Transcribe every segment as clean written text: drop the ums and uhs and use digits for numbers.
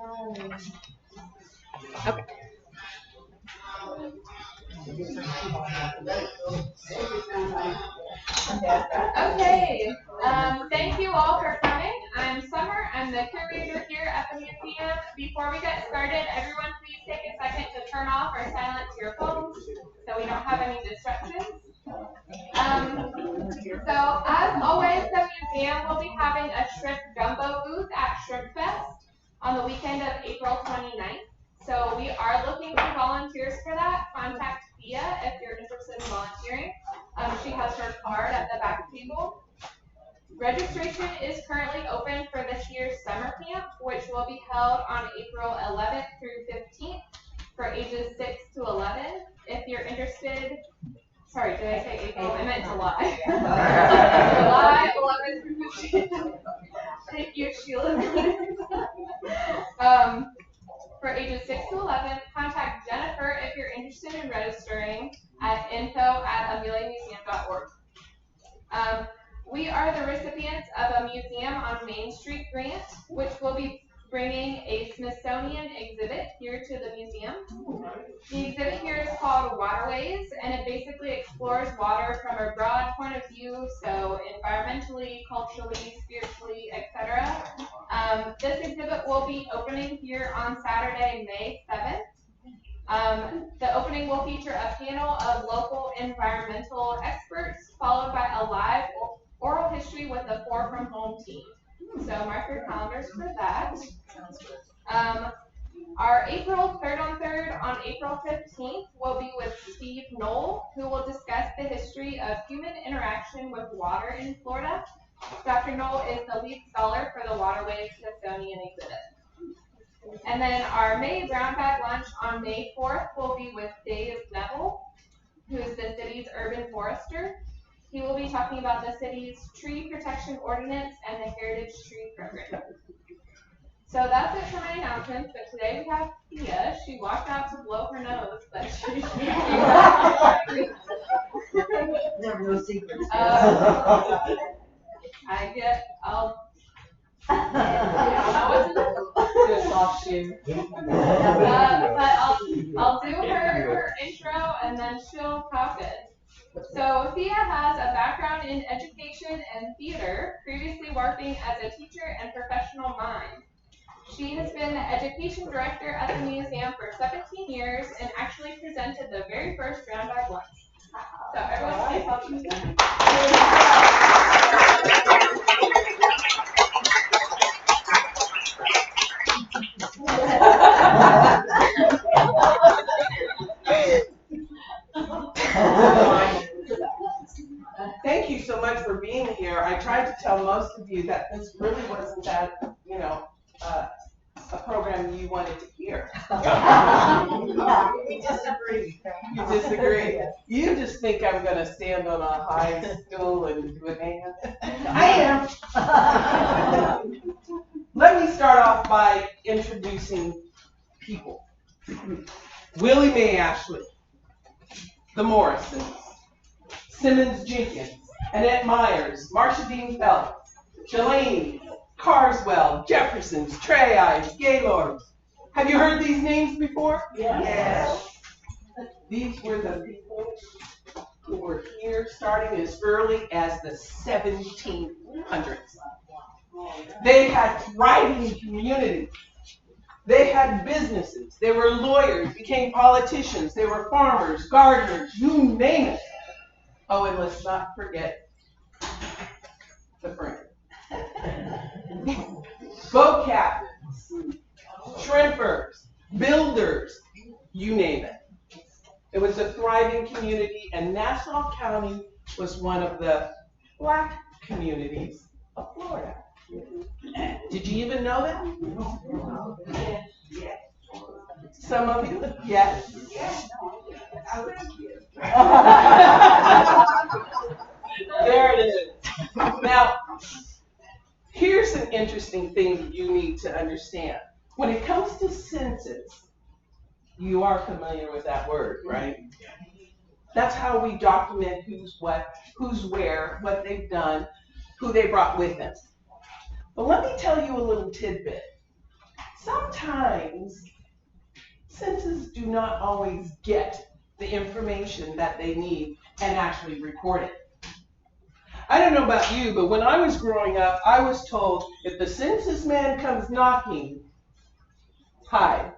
Okay. Okay. Thank you all for coming. I'm Summer. I'm the curator here at the museum. Before we get started, everyone please take a second to turn off or silence your phones so we don't have any distractions. So as always, the museum will be having a shrimp gumbo booth at Shrimp Fest on the weekend of April 29th. So we are looking for volunteers for that. Contact Thea if you're interested in volunteering. She has her card at the back table. Registration is currently open for this year's summer camp, which will be held on April 11th through 15th for ages 6 to 11. If you're interested, sorry, did I say April? I meant July. July 11th through 15th. Thank you, Sheila. For ages 6 to 11, contact Jennifer if you're interested in registering at info@ameliamuseum.org. We are the recipients of a Museum on Main Street grant, which will be bringing a Smithsonian exhibit here to the museum. The exhibit here is called Waterways, and it basically explores water from a broad point of view, so environmentally, culturally, spiritually, etc. This exhibit will be opening here on Saturday, May 7th. The opening will feature a panel of local environmental experts, followed by a live oral history with the Four From Home team. So mark your calendars for that. Our April 3rd on 3rd on April 15th will be with Steve Knoll, who will discuss the history of human interaction with water in Florida. Dr. Knoll is the lead scholar for the Waterways Smithsonian exhibit. And then our May Brown Bag Lunch on May 4th will be with Dave Neville, who is the city's urban forester. He will be talking about the city's tree protection ordinance and the heritage tree program. So that's it for my announcements, but today we have Thea. She walked out to blow her nose, but she Never no secrets. I'll do her intro and then she'll talk it. So Thea has a background in education and theater, previously working as a teacher and professional mime. She has been the education director at the museum for 17 years and actually presented the very first Brown Bag Lunch. So everyone please help me. Thank you so much for being here. I tried to tell most of you that this really wasn't that, a program you wanted to hear. We disagree. You disagree. You just think I'm going to stand on a high stool and do a dance. I am. Let me start off by introducing people. Willie Mae Ashley, the Morrisons, Simmons Jenkins, Annette Myers, Marsha Dean Phelps, Shalane, Carswell, Jeffersons, Trey Eyes, Gaylords. Have you heard these names before? Yes. These were the people who were here starting as early as the 1700s. They had thriving communities. They had businesses. They were lawyers, became politicians. They were farmers, gardeners, you name it. Oh, and let's not forget the French. Boat captains, shrimpers, builders, you name it. It was a thriving community, and Nassau County was one of the black communities of Florida. Did you even know that? Yes. Some of you? Yes. There it is. Now, here's an interesting thing you need to understand. When it comes to census, you are familiar with that word, right? That's how we document who's what, who's where, what they've done, who they brought with them. But let me tell you a little tidbit. Sometimes sometimes census do not always get the information that they need and actually report it. I don't know about you, but when I was growing up, I was told if the census man comes knocking, hide.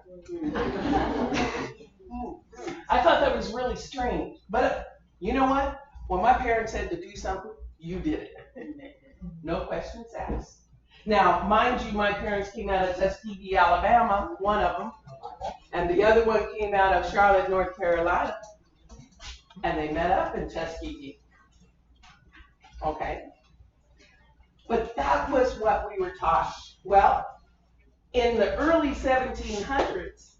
I thought that was really strange, but you know what? When my parents said to do something, you did it. No questions asked. Now, mind you, my parents came out of Tuskegee, Alabama, one of them, and the other one came out of Charlotte, North Carolina, and they met up in Tuskegee. Okay? But that was what we were taught. Well, in the early 1700s,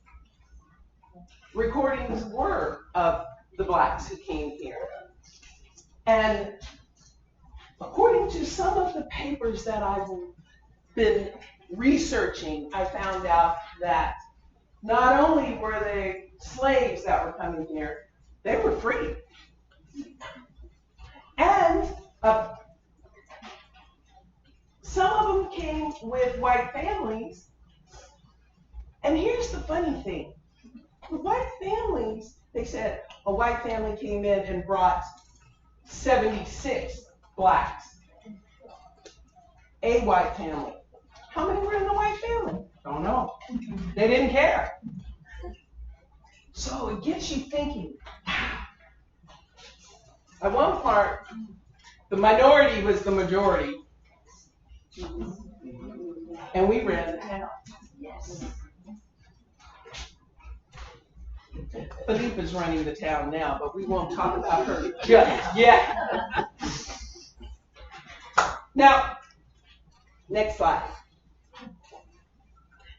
recordings were of the blacks who came here. And according to some of the papers that I've been researching, I found out that not only were they slaves that were coming here, they were free. And some of them came with white families. And here's the funny thing. The white families, they said a white family came in and brought 76 blacks. A white family. How many were in the white family? Don't know. They didn't care. So it gets you thinking. At one part, the minority was the majority. And we ran the town. Yes. Philippa's running the town now, but we won't talk about her just yet. Now, next slide.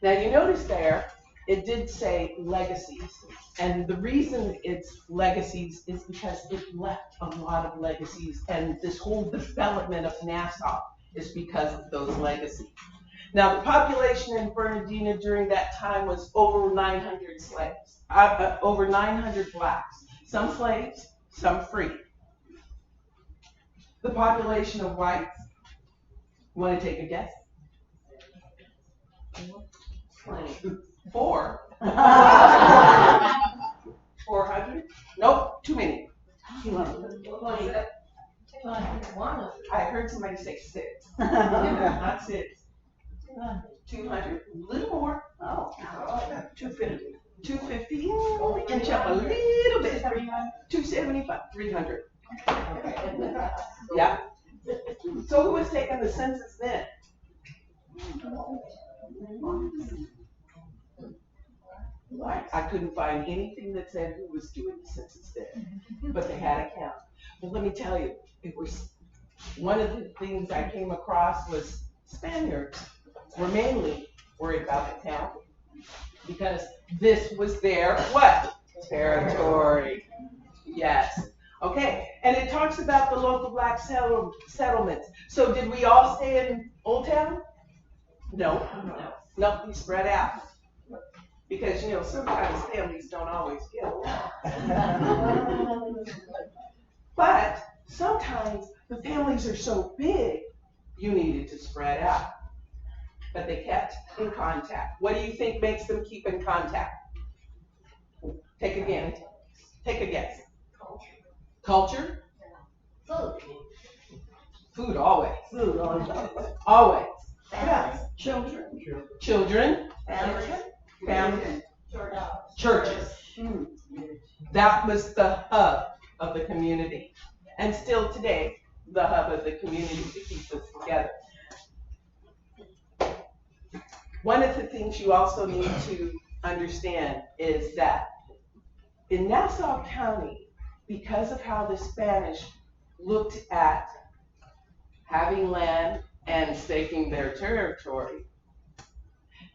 Now you notice there, it did say legacies. And the reason it's legacies is because it left a lot of legacies. And this whole development of Nassau is because of those legacies. Now the population in Bernardino during that time was over 900 slaves, over 900 blacks. Some slaves, some free. The population of whites, you want to take a guess? 4. 400? Nope, too many. 200. I heard somebody say 6. Not 6. 200, a little more. Oh, 250. 250, inch up a little bit. 275, 300. Yeah. So who was taking the census then? I couldn't find anything that said who was doing the census then, but they had a count. But let me tell you, it was one of the things I came across was Spaniards were mainly worried about the town because this was their what? Territory. Yes. Okay. And it talks about the local black settlements. So did we all stay in Old Town? No. No, we spread out. Because, you know, sometimes families don't always get along. But sometimes the families are so big, you needed to spread out. But they kept in contact. What do you think makes them keep in contact? Take a guess. Take a guess. Culture? Food. Food, always. Food, always. Always. Families. Children. Children. Families. Churches. That was the hub of the community. And still today, the hub of the community to keep us together. One of the things you also need to understand is that in Nassau County, because of how the Spanish looked at having land and staking their territory,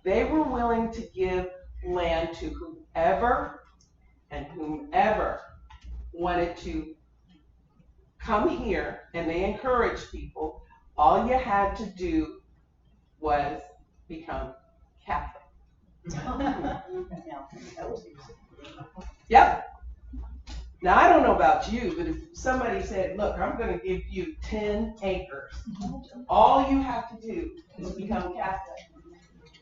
they were willing to give land to whoever and whomever wanted to come here, and they encouraged people. All you had to do was become Catholic. Yep. Now, I don't know about you, but if somebody said, look, I'm going to give you 10 acres, all you have to do is become Catholic.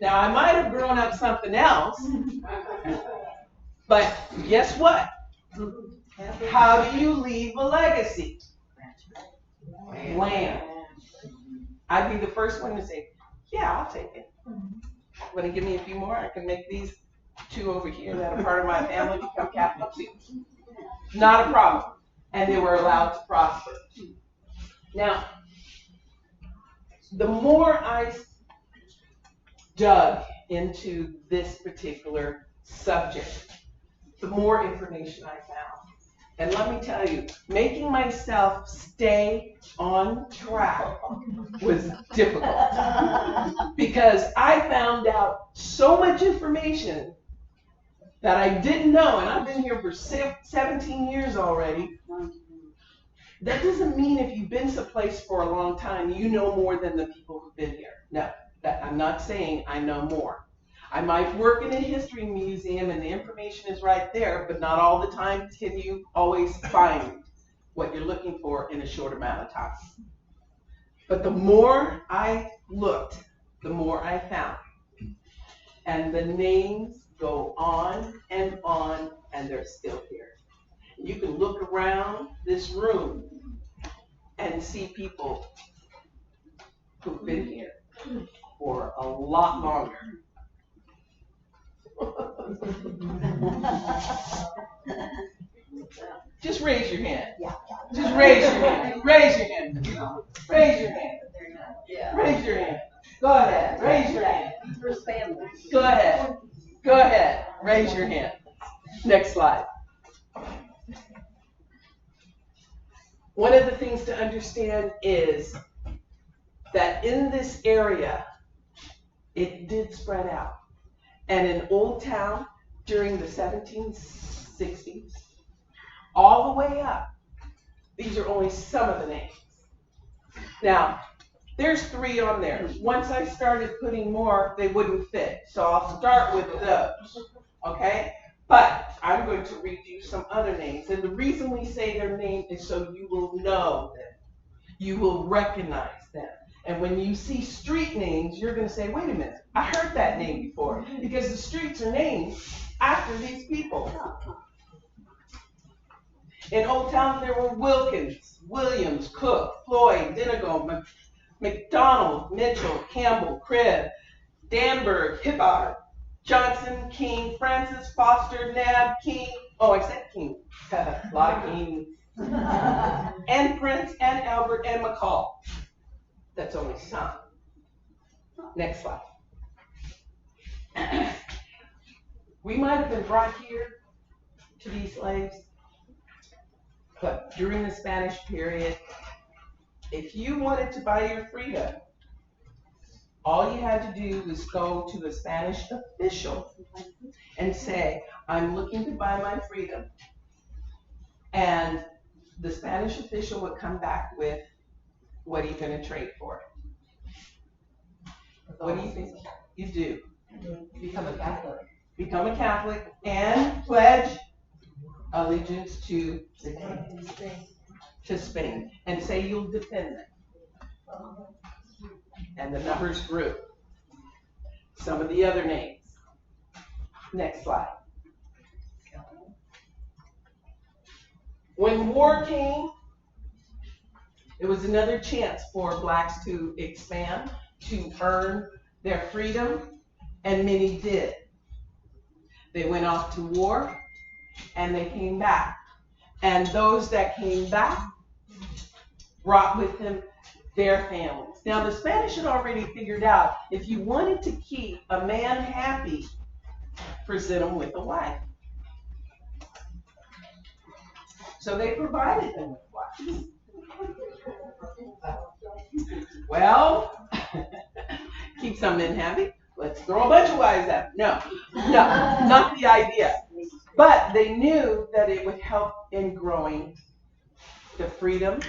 Now, I might have grown up something else, but guess what? How do you leave a legacy? Land. I'd be the first one to say, yeah, I'll take it. Want to give me a few more? I can make these two over here that are part of my family become Catholic too. Not a problem. And they were allowed to prosper. Now, the more I dug into this particular subject, the more information I found. And let me tell you, making myself stay on track was difficult because I found out so much information that I didn't know, and I've been here for 17 years already. That doesn't mean if you've been someplace for a long time, you know more than the people who've been here. No, I'm not saying I know more. I might work in a history museum and the information is right there, but not all the time can you always find what you're looking for in a short amount of time. But the more I looked, the more I found. And the names go on, and they're still here. You can look around this room and see people who've been here for a lot longer. Just raise your hand. Just raise your hand. Raise your hand. Raise your hand. Raise your hand. Go ahead. Raise your hand. Go ahead. Go ahead. Raise your hand. Next slide. One of the things to understand is that in this area, it did spread out. And in Old Town, during the 1760s, all the way up, these are only some of the names. Now, there's 3 on there. Once I started putting more, they wouldn't fit. So I'll start with those, okay? But I'm going to read you some other names. And the reason we say their name is so you will know them. You will recognize them. And when you see street names, you're going to say, wait a minute, I heard that name before. Because the streets are named after these people. In Old Town, there were Wilkins, Williams, Cook, Floyd, Dinigo, McDonald, Mitchell, Campbell, Cribb, Danberg, Hibbard, Johnson, King, Francis, Foster, Nab, King. Oh, I said King. A lot of Kings. And Prince, and Albert, and McCall. That's only some. Next slide. We might have been brought here to be slaves, but during the Spanish period, if you wanted to buy your freedom, all you had to do was go to the Spanish official and say, I'm looking to buy my freedom. And the Spanish official would come back with, what are you going to trade for it? What do you think you do? Become a Catholic. Become a Catholic and pledge allegiance to Spain and say you'll defend them. And the numbers grew. Some of the other names. Next slide. When war came, it was another chance for blacks to expand, to earn their freedom, and many did. They went off to war, and they came back. And those that came back brought with them their families. Now, the Spanish had already figured out if you wanted to keep a man happy, present him with a wife. So they provided them with wives. Well, keep some men happy. Let's throw a bunch of wives at them. No, not the idea. But they knew that it would help in growing the freedom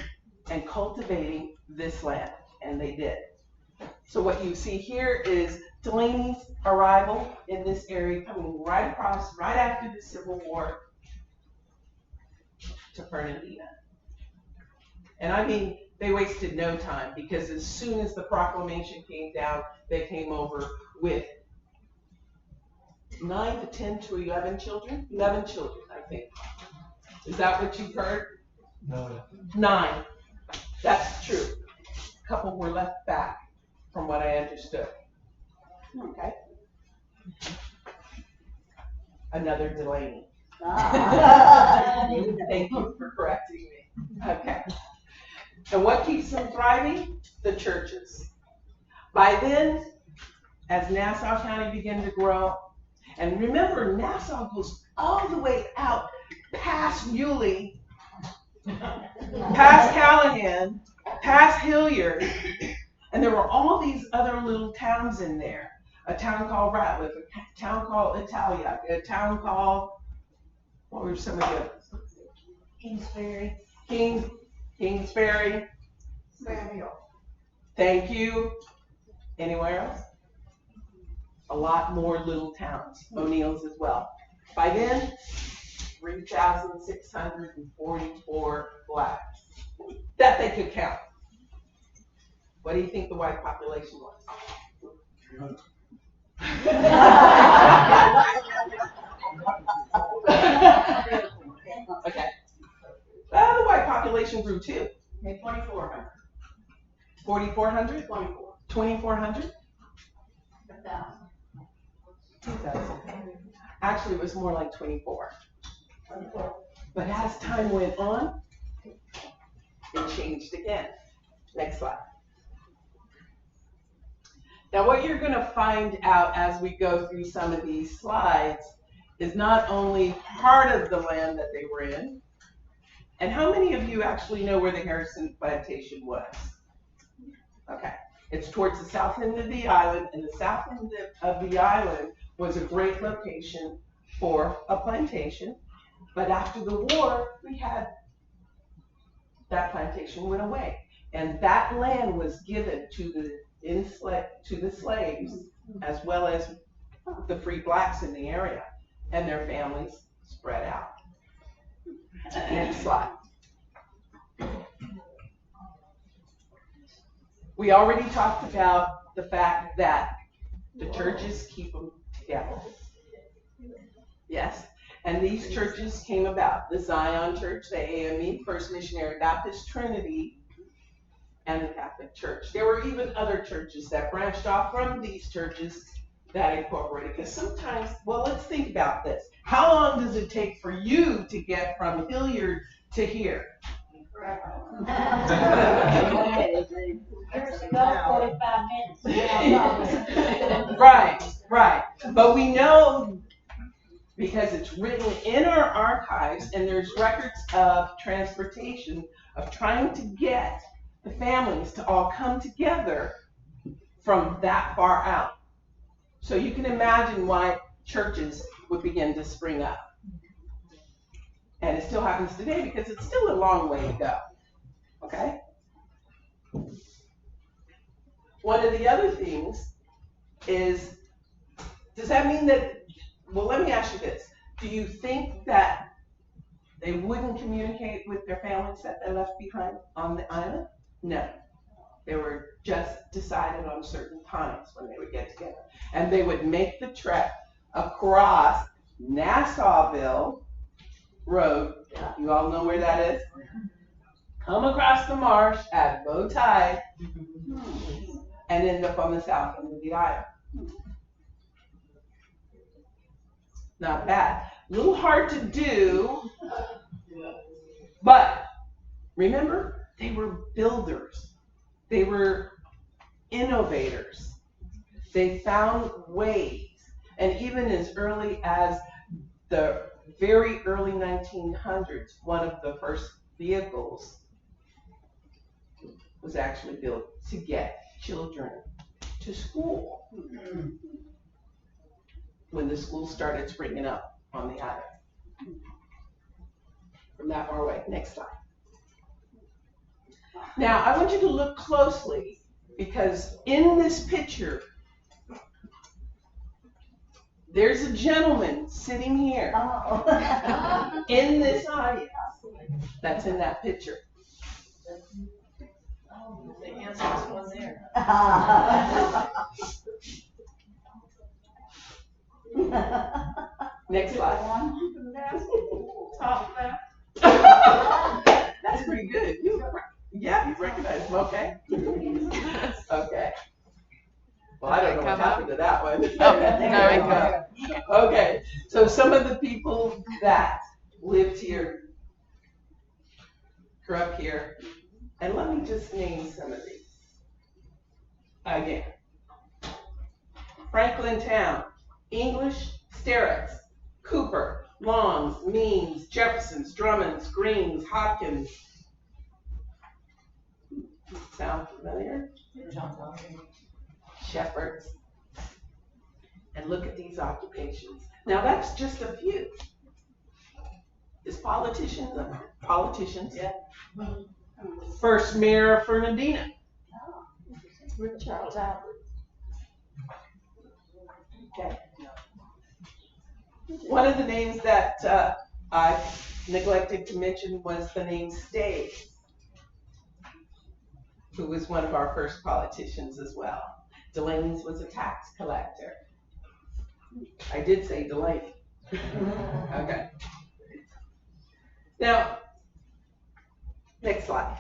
and cultivating this land, and they did. So what you see here is Delaney's arrival in this area, coming right across, right after the Civil War to Fernandina. And I mean, they wasted no time, because as soon as the proclamation came down, they came over with 9 to 10 to 11 children? 11 children, I think. Is that what you've heard? No. 9. That's true. A couple were left back, from what I understood. Okay. Another Delaney. Thank you for correcting me. Okay. And what keeps them thriving? The churches. By then, as Nassau County began to grow, and remember, Nassau goes all the way out past Yulee, past Callahan, past Hilliard, and there were all these other little towns in there. A town called Ratliff, a town called Italia, a town called, what were some of the others? Kingsbury. Kingsbury. Samuel. Thank you. Anywhere else? A lot more little towns, O'Neill's as well. By then, 3,644 blacks that they could count. What do you think the white population was? 300. Okay. The white population grew too. 2,400. 4,400? 24. 2,400? 1,000. 2,000. Actually, it was more like 24. 24. But as time went on, it changed again. Next slide. Now, what you're going to find out as we go through some of these slides is not only part of the land that they were in, and how many of you actually know where the Harrison plantation was? Okay. It's towards the south end of the island, and the south end of the island was a great location for a plantation. But after the war, we had that plantation went away, and that land was given to the slaves as well as the free blacks in the area, and their families spread out. Next slide. We already talked about the fact that the churches keep them together. Yes. And these churches came about. The Zion Church, the AIMH, First Missionary Baptist Trinity, and the Catholic Church. There were even other churches that branched off from these churches that incorporated. Because sometimes, well, let's think about this. How long does it take for you to get from Hilliard to here? Years ago, 45 minutes. Right. But we know, because it's written in our archives, and there's records of transportation, of trying to get the families to all come together from that far out. So you can imagine why churches would begin to spring up. And it still happens today because it's still a long way to go. Okay? One of the other things is, does that mean that, well, let me ask you this. Do you think that they wouldn't communicate with their families that they left behind on the island? No. They were just decided on certain times when they would get together. And they would make the trek across Nassauville Road. You all know where that is? Come across the marsh at low tide and end up on the south end of the island. Not bad. A little hard to do, but remember, they were builders. They were innovators. They found ways, and even as early as the very early 1900s, one of the first vehicles was actually built to get children to school when the schools started springing up on the island. From that far away. Next slide. Now, I want you to look closely, because in this picture, there's a gentleman sitting here in this audience that's in that picture. The answer was there. Next slide. Top left. That's pretty good. You recognize them, okay? Okay. Well, I don't know what happened to that one. There we go. Okay, so some of the people that lived here, grew up here, and let me just name some of these. Again. Franklin Town, English, Sterretts, Cooper, Longs, Means, Jeffersons, Drummonds, Greens, Hopkins. Sound familiar? Shepherds. And look at these occupations. Now that's just a few. Is politicians? Yeah. First mayor of Fernandina. Charles Albert. Okay. One of the names that I neglected to mention was the name Staves, who was one of our first politicians as well. Delaney's was a tax collector. I did say Delaney. Okay. Now, next slide.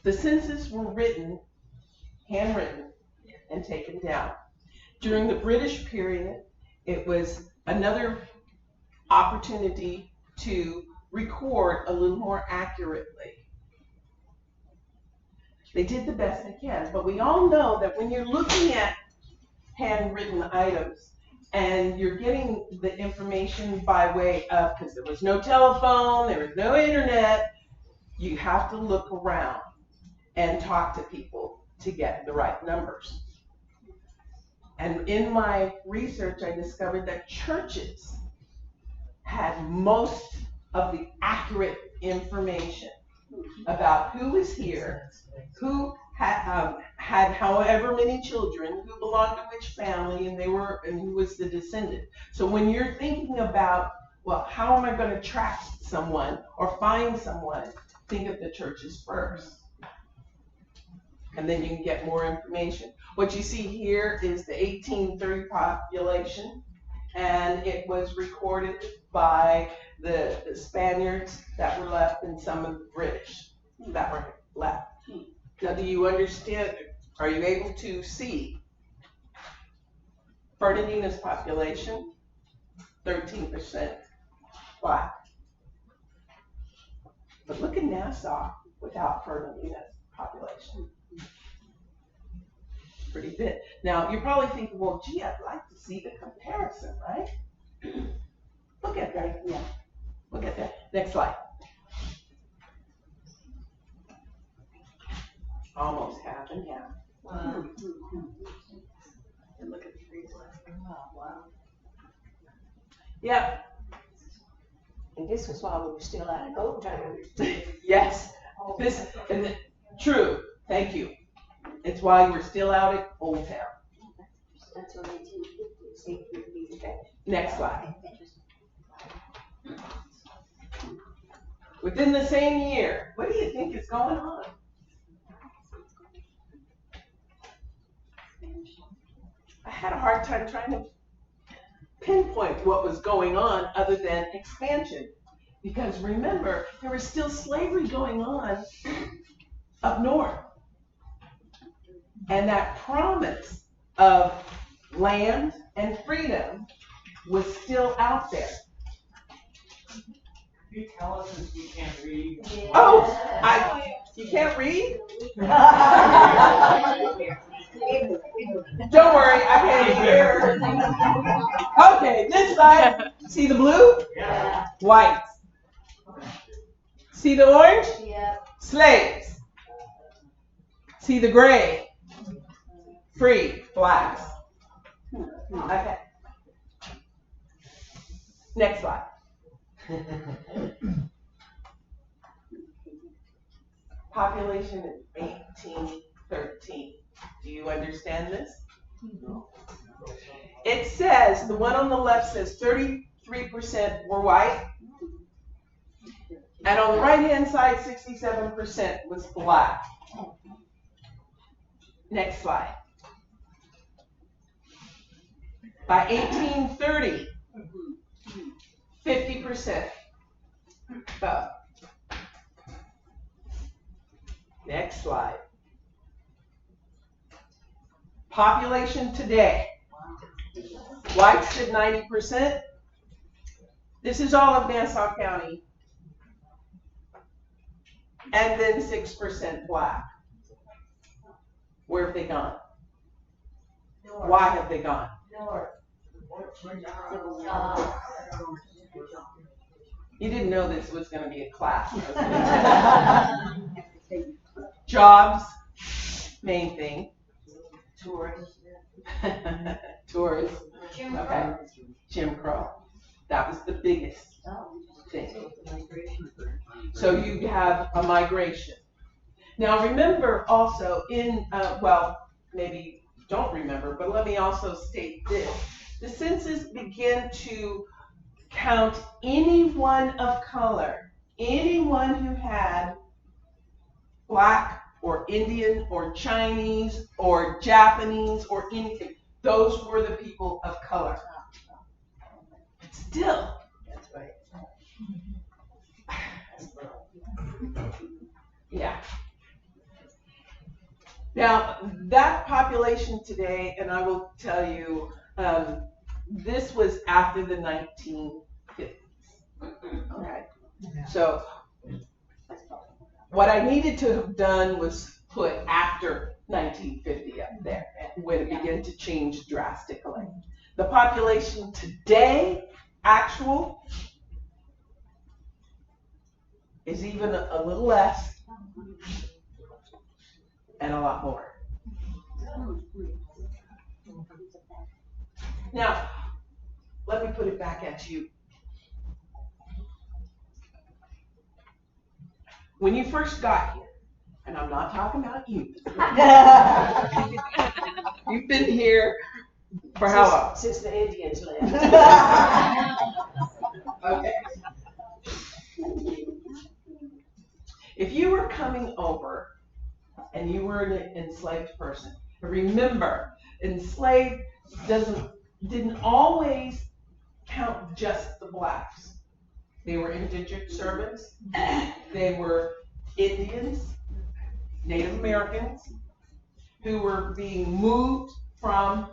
The census were handwritten, and taken down. During the British period, it was another opportunity to record a little more accurately. They did the best they can, but we all know that when you're looking at handwritten items and you're getting the information by way of, because there was no telephone, there was no internet, you have to look around and talk to people to get the right numbers. And in my research, I discovered that churches had most of the accurate information about who was here, who had however many children, who belonged to which family, and who was the descendant. So when you're thinking about, well, how am I going to track someone or find someone, think of the churches first. And then you can get more information. What you see here is the 1830 population, and it was recorded by the Spaniards that were left and some of the British that were left. Now, do you understand? Are you able to see Fernandina's population? 13% Black. But look at Nassau without Fernandina's population. Pretty big. Now, you're probably thinking, well, gee, I'd like to see the comparison, right? Look at that. Yeah. Look at that. Next slide. Almost half and half. Wow. And look at the trees. Wow. Yeah. And this was while we were still out of old town. Yes. True. Thank you. It's why we're still out at Old Town. That's what 1850. Next slide. Within the same year, what do you think is going on? I had a hard time trying to pinpoint what was going on other than expansion. Because remember, there was still slavery going on up north. And that promise of land and freedom was still out there. Can you tell us since we can't read? Yeah. Oh, you can't read? Don't worry, I can't hear. Okay, this side, see the blue? Yeah. White. See the orange? Yeah. Slaves. See the gray? Free, blacks. Okay. Next slide. Population in 1813. Do you understand this? It says, the one on the left says 33% were white. And on the right-hand side, 67% was black. Next slide. By 1830, 50% vote. Next slide. Population today. Whites at 90%. This is all of Nassau County. And then 6% black. Where have they gone? Why have they gone? You didn't know this was going to be a class. Jobs, main thing. Tours. Okay. Jim Crow. That was the biggest thing. So you have a migration. Now remember also well, maybe don't remember, but let me also state this. The census began to count anyone of color, anyone who had black or Indian or Chinese or Japanese or anything. Those were the people of color. But still, That's right. yeah. Now, that population today, and I will tell you, this was after the 1950s. Okay. So, what I needed to have done was put after 1950 up there, when it began to change drastically. The population today, actual, is even a little less and a lot more. Now, let me put it back at you. When you first got here, and I'm not talking about you. You've been here for how long? Since the Indians left. Okay. If you were coming over and you were an enslaved person, remember, enslaved didn't always count just the blacks. They were indentured servants. They were Indians, Native Americans, who were being moved from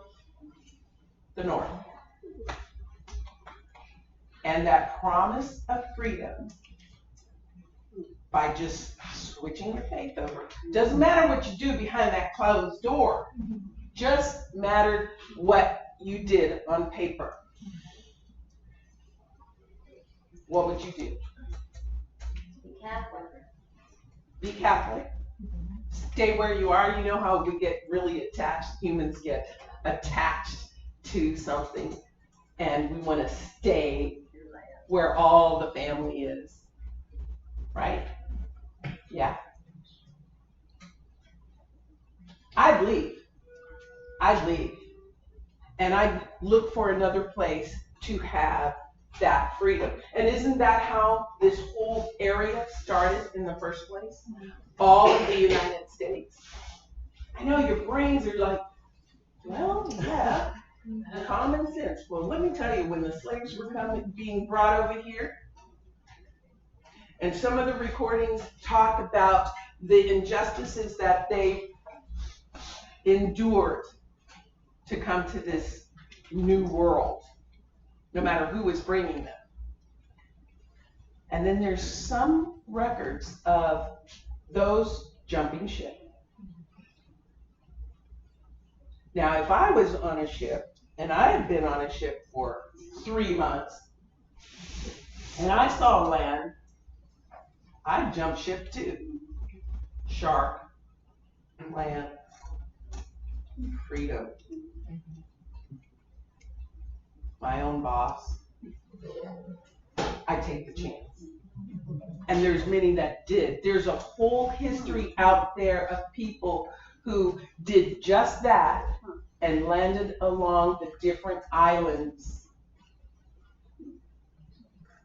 the north. And that promise of freedom, by just switching your faith over, doesn't matter what you do behind that closed door, just mattered what you did on paper. What would you do? Be Catholic. Be Catholic. Stay where you are. You know how we get really attached, humans get attached to something, and we want to stay where all the family is. Right? Yeah. I'd leave. And I'd look for another place to have that freedom. And isn't that how this whole area started in the first place? All of the United States. I know your brains are like, well, yeah, common sense. Well, let me tell you, when the slaves were being brought over here, and some of the recordings talk about the injustices that they endured to come to this new world, no matter who was bringing them. And then there's some records of those jumping ship. Now, if I was on a ship, and I had been on a ship for 3 months, and I saw land, I'd jump ship too. Shark, land, freedom. My own boss. I take the chance. And there's many that did. There's a whole history out there of people who did just that and landed along the different islands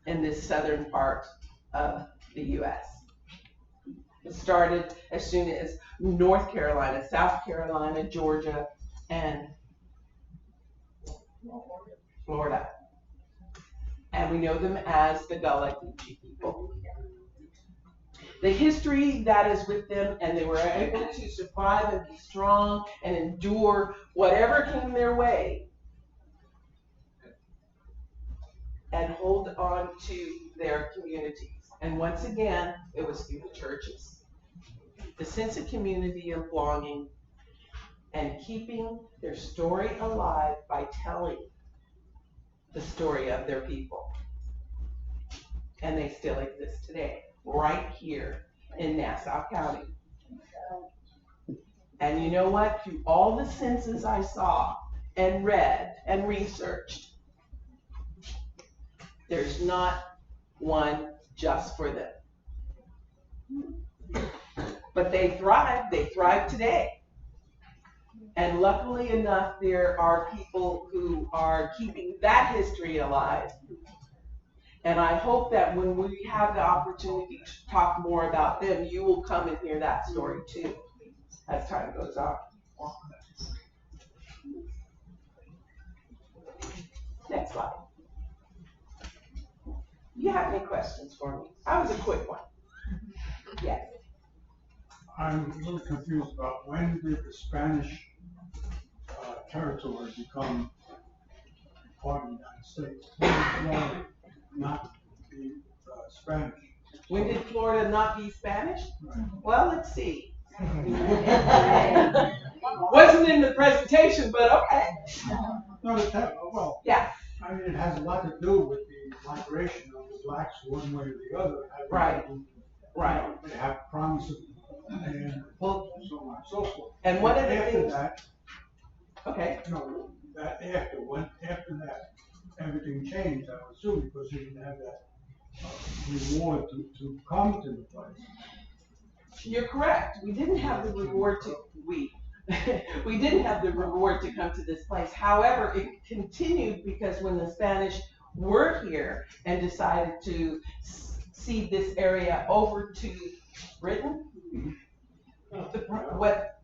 in this southern part of the U.S. It started as soon as North Carolina, South Carolina, Georgia, and Florida. And we know them as the Gullah Geechee people. The history that is with them, and they were able to survive and be strong and endure whatever came their way and hold on to their communities. And once again, it was through the churches. The sense of community and belonging and keeping their story alive by telling the story of their people. And they still exist today, right here in Nassau County. And you know what? Through all the census I saw and read and researched, there's not one just for them. But they thrive today. And luckily enough, there are people who are keeping that history alive. And I hope that when we have the opportunity to talk more about them, you will come and hear that story too, as time goes on. Next slide. You have any questions for me? That was a quick one. Yes. I'm a little confused about when did the Spanish territory become part of the United States? When did Florida not be Spanish? When did Florida not be Spanish? Right. Well, let's see. Wasn't in the presentation, but okay. No, well, Yeah. I mean, it has a lot to do with the migration of the blacks one way or the other. Right. Right. They have promise of and so on and so forth. And one of the after things. that, Okay. no, after that, everything changed, I would assume, because you didn't have that reward to come to the place. You're correct. We didn't have the reward to we didn't have the reward to come to this place. However, it continued because when the Spanish were here and decided to cede this area over to Britain, what?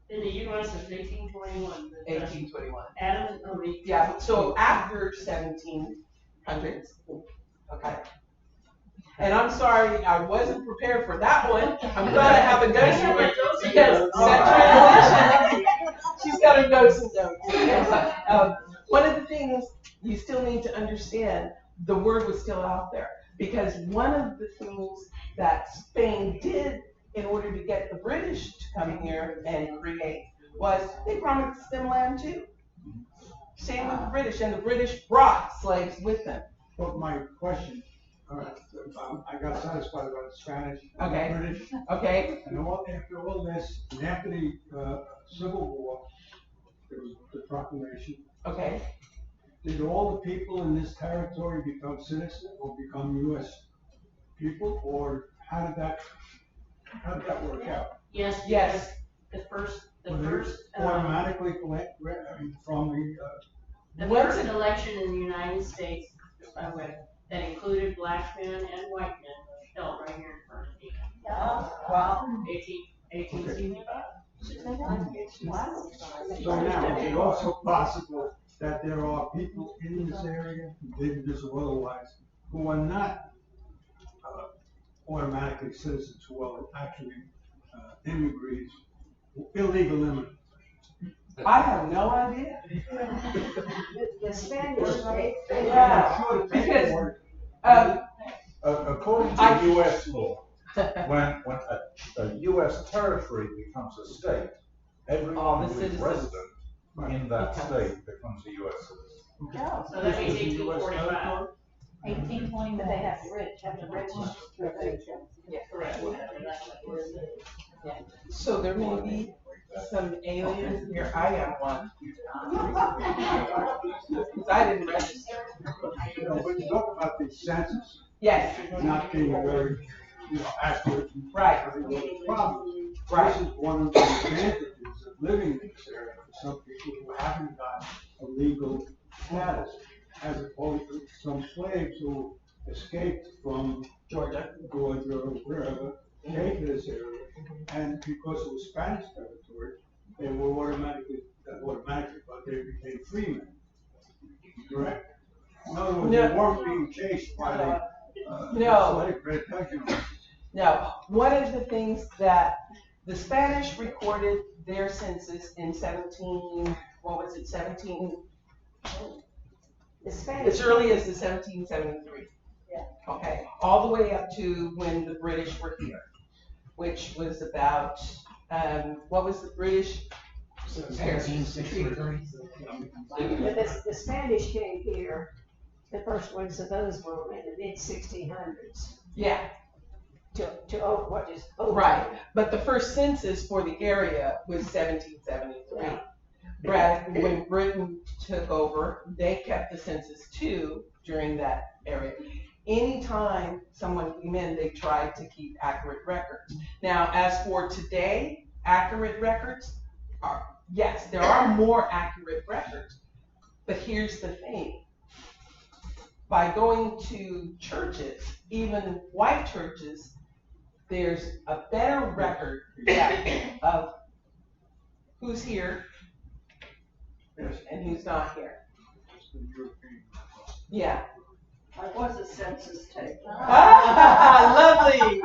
In the U.S. of 1821. 1821. Adam and Eve. Yeah. So after 1700s. Okay. And I'm sorry, I wasn't prepared for that one. I'm glad I have a dose because that transition, she's got her notes and notes. One of the things you still need to understand, the word was still out there because one of the things that Spain did in order to get the British to come here and create was they promised them land too. Same with the British, and the British brought slaves with them. But my question, I got satisfied about the Spanish, Okay. the British, Okay. and after all this, and after the Civil War, there was the proclamation. Okay. Did all the people in this territory become citizens or become U.S. people, or how did that work out? Yes. Yes. The first Automatically from the Once first election in the United States that included black men and white men was held right here in front of me. Wow. 1865. So now, is it also possible that there are people in this area, indigenous or otherwise, who are not automatically citizens, who are actually immigrants, illegal immigrants? I have no idea. The Spanish, Yeah, because according to U.S. law, when a U.S. territory becomes a state, everyone who is resident in that state becomes a U.S. citizen. So that means 1845. 1820, but they have to register. Yeah. Correct. So there may be some aliens here. I am one. Because I didn't register. You know, when you talk about the census Yes. not being very, accurate, Right. problem. Right. This is one of the advantages of living in this area for some people who haven't got a legal status, as opposed to some slaves who escaped from Georgia. or wherever came to this area, and because it was Spanish territory, they were automatically, but they became free men. Correct? In other words, they weren't being chased by the, No. Plantagenets. Now, one of the things that the Spanish recorded their census in 17, what was it, 17? The Spanish. As early as the 1773. Yeah. Okay, all the way up to when the British were here, which was about, what was the British? 1763. The Spanish came here, the first ones of those were in the mid-1600s. Yeah. What is over. Right, but the first census for the area was 1773. Brad, when Britain took over, they kept the census too during that area. Anytime someone came in, they tried to keep accurate records. Now, as for today, accurate records are, yes, there are more accurate records, but here's the thing. By going to churches, even white churches, there's a better record of who's here and who's not here. Yeah. I was a census taker. Lovely.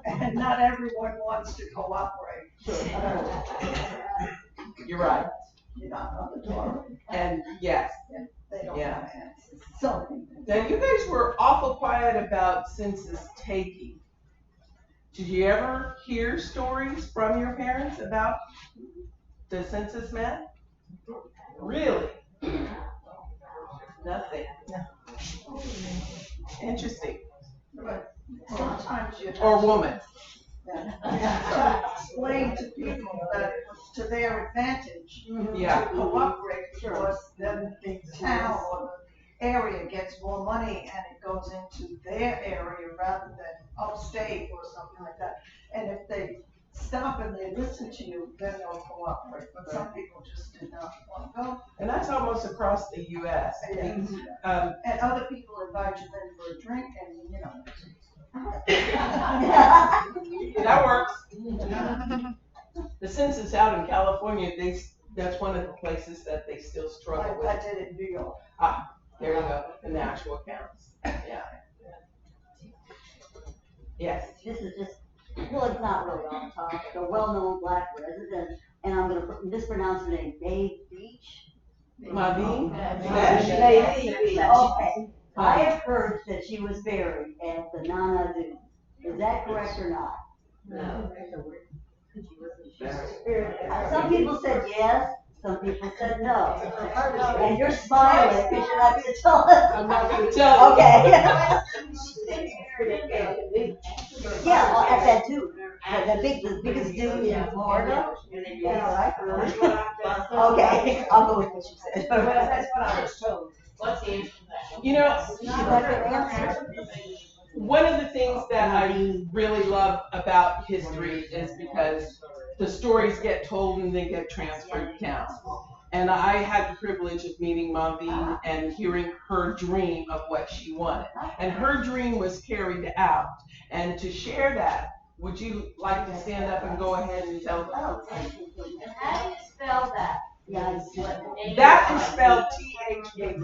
And not everyone wants to cooperate. You're right. You're not on the door. And yes. They don't Yeah. have answers. So. Now you guys were awful quiet about census taking. Did you ever hear stories from your parents about the census man? Really? Nothing. Interesting. But sometimes you have Or woman. to explain to people that it's to their advantage Yeah. to cooperate, because then the town or the area gets more money and it goes into their area rather than upstate or something like that. And if they stop and they listen to you, then they'll cooperate. But some people just do not want to go. And that's almost across the U.S. And other people invite you in for a drink, and you know. That works. The census out in California, that's one of the places that they still struggle with. I did it in New York. There you go, in the actual counts. Yeah. Yes. This is just, well, it's not really off topic, a well-known black resident, and I'm gonna mispronounce her name, Dave Beach? Maveen? Okay, I have heard that she was buried at the Nana Do. Is that correct or not? No. Some people said yes, some people said no. And you're smiling, because you're not gonna tell us. I'm not gonna tell you. Okay. Yeah, well, at that too. The biggest dude in Florida. Yeah, right. Okay, I'll go with what you said. That's what I was told. What's the answer to that? You know, one of the things that I really love about history is because the stories get told and they get transferred down. And I had the privilege of meeting Maveen and hearing her dream of what she wanted. And her dream was carried out. And to share that, would you like to stand up and go ahead and tell them? Oh, and how do you spell that? Yeah, That is spelled T-H-A-T.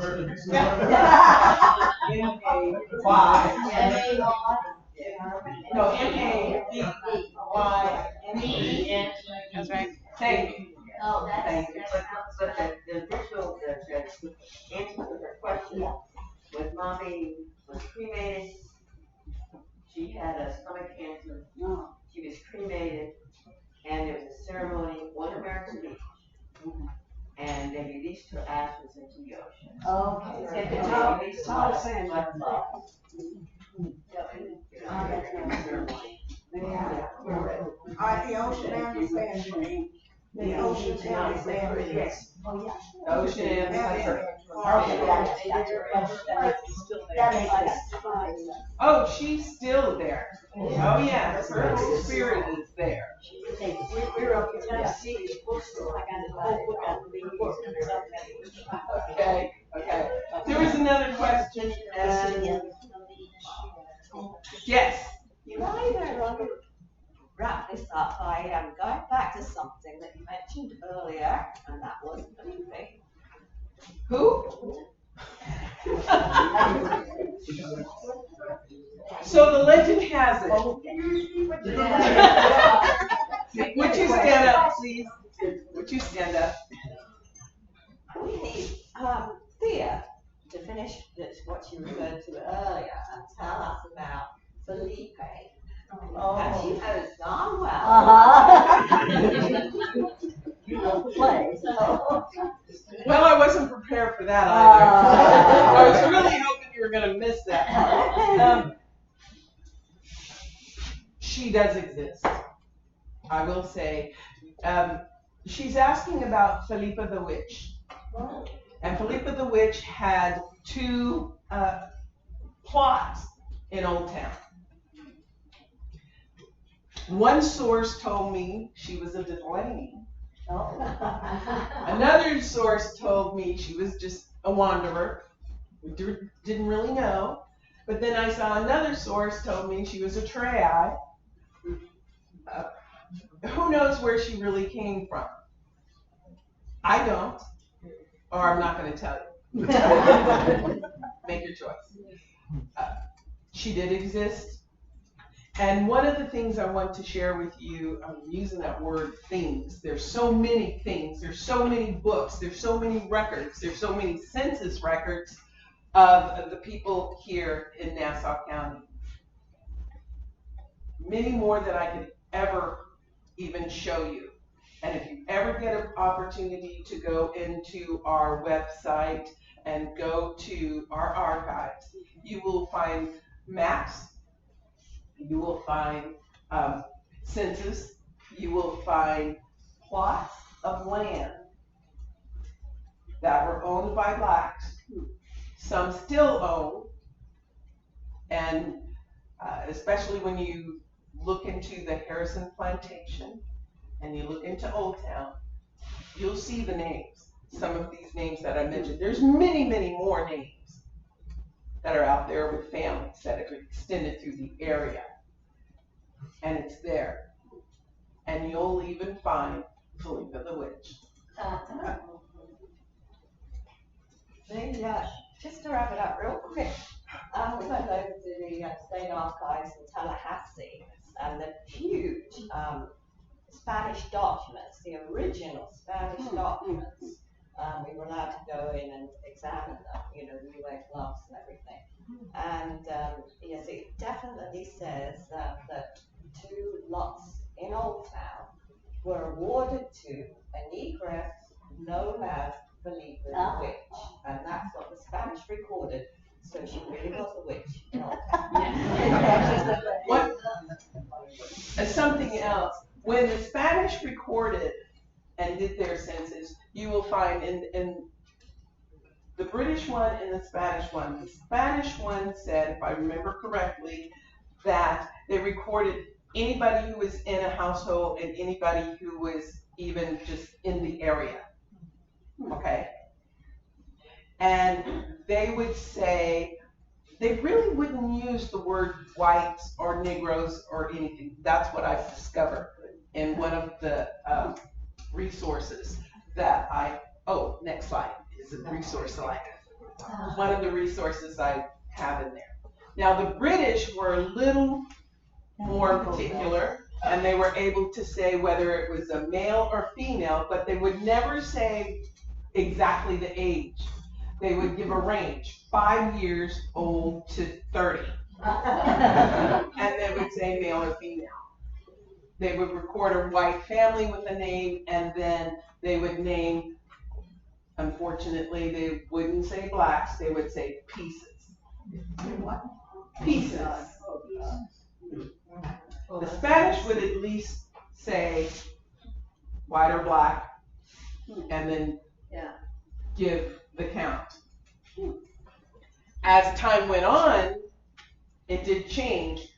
M-A-Y. No, M-A-V-Y-N-E. That's right. Thank you. Oh, Thank that's. you. But the initial, the answer to her question, when mommy was cremated, she had a stomach cancer. No. She was cremated, and there was a ceremony on American Beach. And they released her ashes into the ocean. Okay. And Tom- they released Tom her Sanders. like love. The ocean and the sand. The ocean and the sand. Yes. Oh, yeah. Ocean and Hunter. That makes sense. Oh, she's still there. Oh, yeah, her spirit is there. We're up in Tennessee, bookstore. I got a whole book out of the book. Okay, okay. There was another question, and yes. You Right there, I will wrap this up by going back to something that you mentioned earlier, and that was Felipe. Who? So the legend has it. Would you stand up, please? Would you stand up? We need Thea to finish this, what you referred to earlier, and tell us about Felipe. And she knows darn well. You know the play, so. Well, I wasn't prepared for that either. I was really hoping you were going to miss that part. She does exist. I will say. She's asking about Felipa the Witch. And Felipa the Witch had two plots in Old Town. One source told me she was a Delaney. Another source told me she was just a wanderer. We didn't really know. But then I saw another source told me she was a Trei. Who knows where she really came from? I don't. Or I'm not going to tell you. Make your choice. She did exist. And one of the things I want to share with you, I'm using that word things. There's so many things. There's so many books. There's so many records. There's so many census records of the people here in Nassau County. Many more than I could ever even show you. And if you ever get an opportunity to go into our website and go to our archives, you will find maps. You will find census. You will find plots of land that were owned by blacks. Some still own. And especially when you look into the Harrison Plantation and you look into Old Town, you'll see the names. Some of these names that I mentioned. There's many, many more names that are out there with families that have extended through the area. And it's there. And you'll even find Felipa the Witch. Just to wrap it up real quick, we went over to the State Archives in Tallahassee, and the huge Spanish documents, the original Spanish documents, we were allowed to go in and examine them, you know, we wear gloves and everything. And yes, it definitely says that 2 lots in Old Town were awarded to a negress known as Felipa the Witch, and that's what the Spanish recorded. So she really was a witch in Old Town. Something else. When the Spanish recorded and did their census, you will find in the British one and the Spanish one said, if I remember correctly, that they recorded anybody who was in a household and anybody who was even just in the area. Okay? And they would say, they really wouldn't use the word whites or Negroes or anything. That's what I've discovered in one of the resources that next slide is a resource slide. One of the resources I have in there. Now the British were a little more particular, and they were able to say whether it was a male or female, but they would never say exactly the age. They would give a range, 5 years old to 30. And they would say male or female. They would record a white family with a name, and then they would name, unfortunately, they wouldn't say blacks, they would say pieces. What? Pieces. The Spanish would at least say white or black, and then give the count. As time went on, it did change,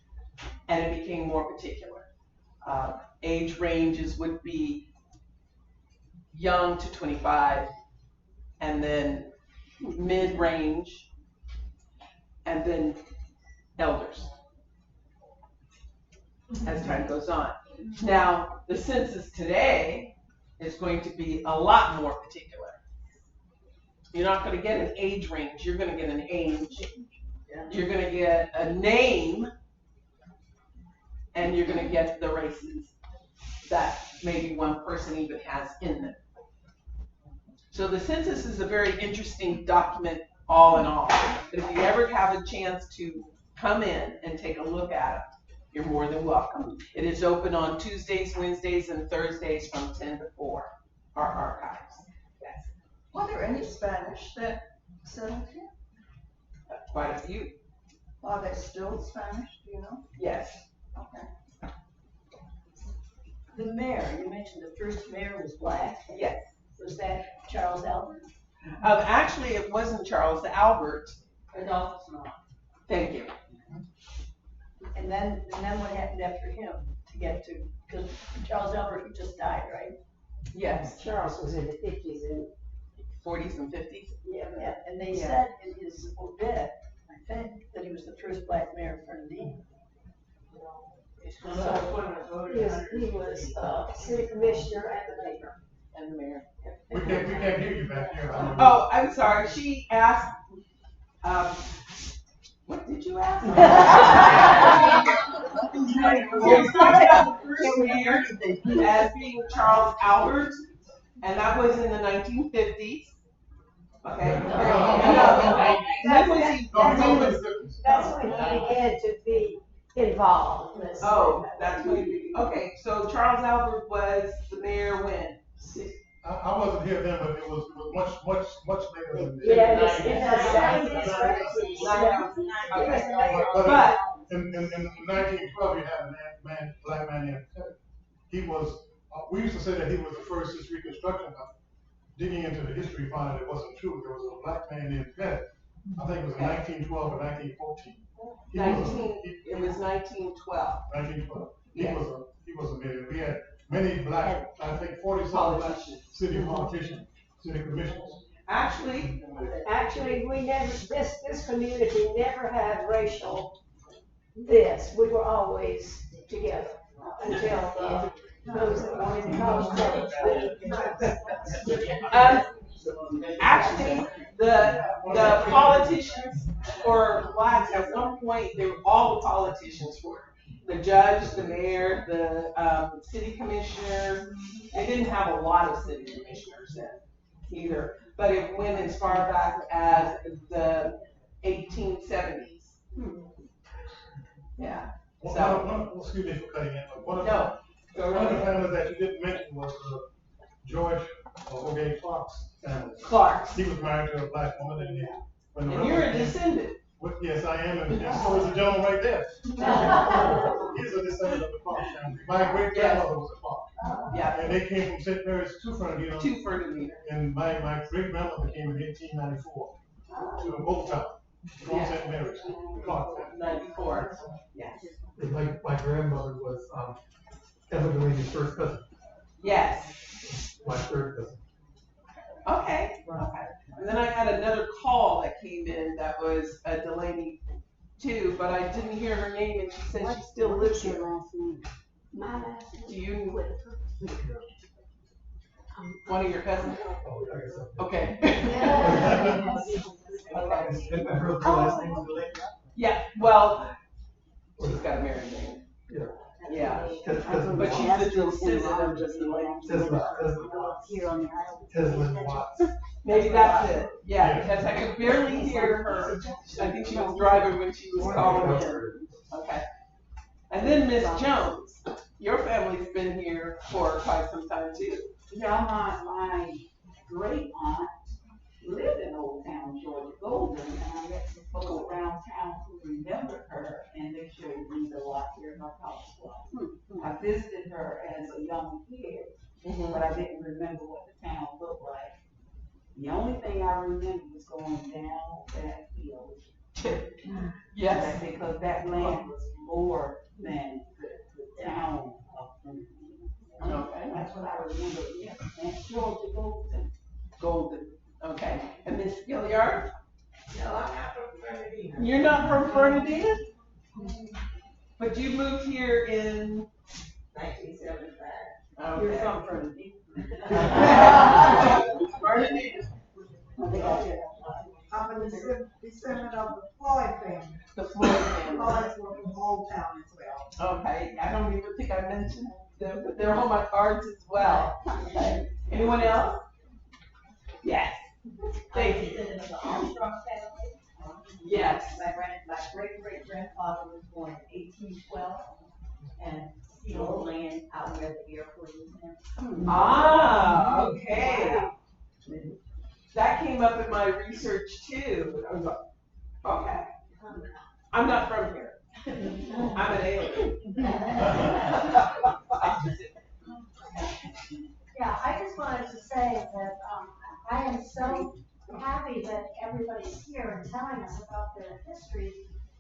and it became more particular. Age ranges would be young to 25, and then mid-range, and then elders. as time goes on. Now, the census today is going to be a lot more particular. You're not going to get an age range, you're going to get an age. You're going to get a name, and you're going to get the races that maybe one person even has in them. So the census is a very interesting document all in all. If you ever have a chance to come in and take a look at it, you're more than welcome. It is open on Tuesdays, Wednesdays, and Thursdays from 10 to 4, our archives. Yes. Were there any Spanish that settled here? Quite a few. Are they still Spanish, do you know? Yes. Okay. The mayor, you mentioned the first mayor was black. Yes. Was that Charles Albert? Actually, it wasn't Charles Albert. Adolphus not. Thank you. And then what happened after him to get to, because Charles Albert, he just died, right? Yes. Charles was in the 50s and 40s and 50s. yeah, and they said in his obit, I think, that he was the first black mayor of Fernandina. He was city commissioner and the mayor. And the mayor. We can't hear you back here. Oh, I'm sorry. She asked, what did you ask? As being Charles Albert, and that was in the 1950s. Okay. That's when he began to be involved. Oh, that's when he, okay, so Charles Albert was the mayor when? I wasn't here then, but it was much later than this. Yeah, it's in the 70s. But in 1912, you had a black man named Ted. He was, we used to say that he was the first since Reconstruction. Digging into the history, found that it wasn't true. There was a black man named Ted. I think it was in 1912 or 1914. It was 1912. 1912. Yes. He was a mayor. We had many black, I think 40-some black city politicians, city commissioners. Actually, we never, this community never had racial this. We were always together until those that wanted to cause trouble. actually, the politicians for blacks at one point, all the politicians were. The judge, the mayor, the city commissioner. They didn't have a lot of city commissioners then either, but it went as far back as the 1870s. Yeah. Excuse me for cutting in, but one of the families that you didn't mention was George O'Gay Clark's family. Clark's. He was married to a black woman, and you're a descendant. Yes, I am, and so is the gentleman right there. He's a descendant of the Clark family. My great grandmother was a Clark. Yeah. And they came from St. Mary's to Fernandina. To Fernandina. And my great grandmother came in 1894 to Oaktown from St. Mary's, the Clark family. 94. Yes. My grandmother was Evan Delaney's first cousin. Yes. My third cousin. Okay. And then I had another call that came in that was a Delaney too, but I didn't hear her name, and she said she still lives here. My last name. Do you? One of your cousins? Okay. Yeah, well, she's got a married name. Yeah. But she's a descendant of just the lady. Maybe that's it. Yeah, because I could barely hear her. I think she was driving when she was calling in. Okay. And then Miss Jones, your family's been here for quite some time too. Yeah, my great aunt lived in Old Town, Georgia, Golden, and I met some folks around town who remembered her, and they showed me the lot here in our house. I visited her as a young kid, but I didn't remember what the town looked like. The only thing I remember was going down that hill. Yes. Because that land was more than the town of Fernandina. Okay. That's what I remember, yeah, and Georgia Golden. Golden. Okay. And Miss Gilliard? No, I'm not from Fernandina. You're not from Fernandina? But you moved here in 1975. okay. You're from Bernadine. I'm a descendant of the Floyd family. The Floyd family. Floyds were from Old Town as well. Okay, I don't even think I mentioned them, but they're on my cards as well. Okay. Anyone else? Yes. Thank you. The Armstrong family. Yes. My great-great-grandfather was born in 1812 and sealed land out where the airport is now. Ah, okay. That came up in my research too. I was like, okay. I'm not from here. I'm an alien. Yeah, I just wanted to say that I am so happy that everybody's here and telling us about their history.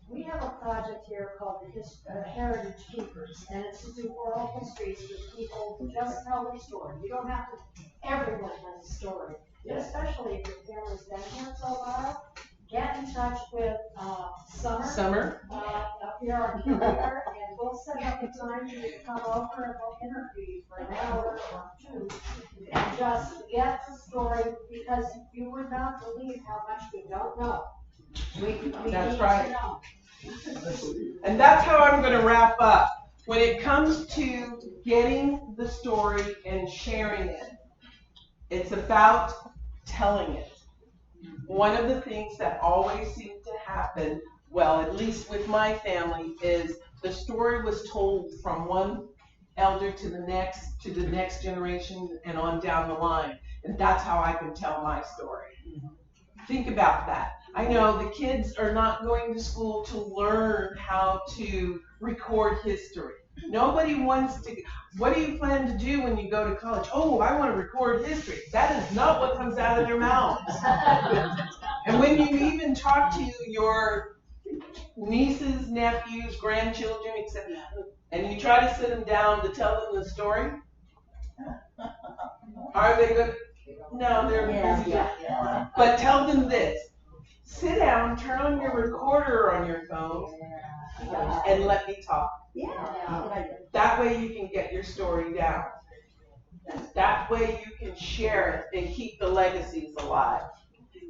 We have a project here called the Heritage Keepers, and it's to do oral histories with people who just tell their story. You don't have to, everyone has a story, but especially if your family's been here for a while. Get in touch with Summer. Up here on computer, and we'll set up a time for you to come over and we'll interview you for an hour or two and just get the story, because you would not believe how much we don't know. We That's need right. to know. And that's how I'm going to wrap up. When it comes to getting the story and sharing it, it's about telling it. One of the things that always seemed to happen, well, at least with my family, is the story was told from one elder to the next generation and on down the line. And that's how I can tell my story. Think about that. I know the kids are not going to school to learn how to record history. Nobody wants to. What do you plan to do when you go to college? Oh, I want to record history. That is not what comes out of their mouths. And when you even talk to your nieces, nephews, grandchildren, etc., and you try to sit them down to tell them the story, are they good? No, they're busy. Yeah. But tell them this. Sit down, turn on your recorder on your phone, and let me talk. Yeah. That way you can get your story down. That way you can share it and keep the legacies alive.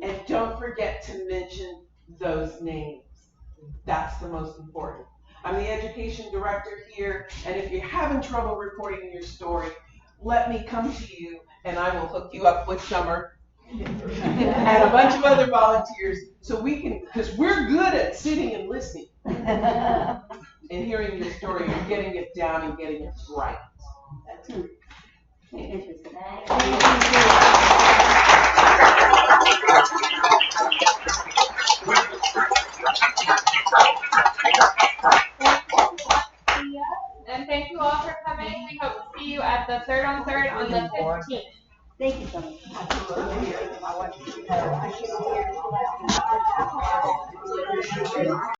And don't forget to mention those names. That's the most important. I'm the education director here, and if you're having trouble recording your story, let me come to you and I will hook you up with Summer and a bunch of other volunteers so we can, because we're good at sitting and listening and hearing your story and getting it down and getting it right. And thank you all for coming. We hope to see you at the 3rd on 3rd on the 15th. Thank you so much.